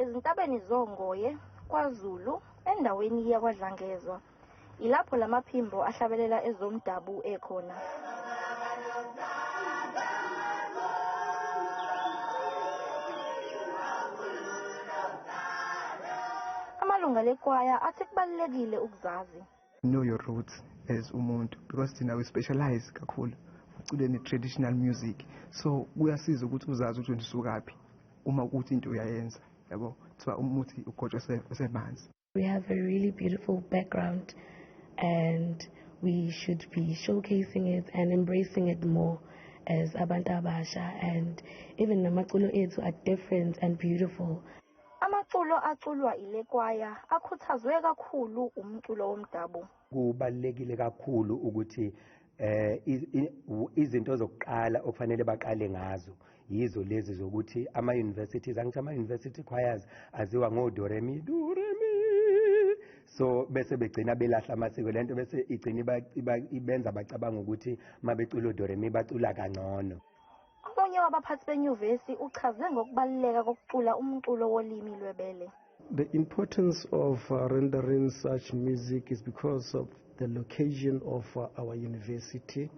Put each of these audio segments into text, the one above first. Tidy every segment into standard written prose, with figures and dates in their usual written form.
Ezintabeni zongoye kwaZulu endaweni yakwaDlangezwa ilapho lamaphimbo ahlabelela ezomdabu ekhona. Amalunga lekwaya athi kubalekile ukuzazi. Know your roots as umuntu because thina we specialize kakhulu uculeni traditional music, so kuyasiza ukuthi uzazi ukuthi ndisukaphi uma ukuthi into uyayenza, yabo, kuthiwa umuthi ugotshwe semanzi. We have a really beautiful background and we should be showcasing it and embracing it more as abantu abasha, and even namaculo ethu are different and beautiful. Amaculo aculwa ilekwaya akhuthazwe kakhulu umculo womdabu. Kubalekile kakhulu ukuthi izinto zokuqala okufanele baqale ngazo yizo lezi zokuthi ama-universities, angithi ama-university choirs aziwa ngo-do re mi, so bese begcina belahla amasiko, lento bese igcina ibenza bacabanga ukuthi mabecula do re mi bacula kangcono. Omunye wabaphathi benyuvesi uchaze ngokubaluleka kokucula umculo wolimi lwebele. The importance of rendering such music is because of the location of our university.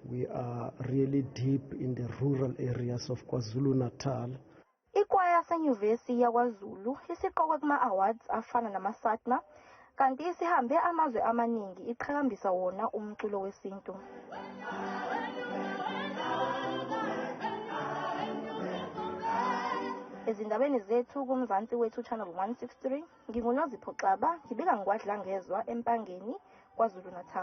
We are really deep in the rural areas of KwaZulu-Natal. Ikwaya senyuvesi yakwaZulu isiqokwe kuma-awards afana namasatma, kanti isihambe amazwe amaningi iqhakambisa wona umculo wesintu. Ezindabeni zethu kumzansi wethu channel 163 nginguNozipho Xaba ngibika ngikwaDlangezwa empangeni kwaZulu Natal.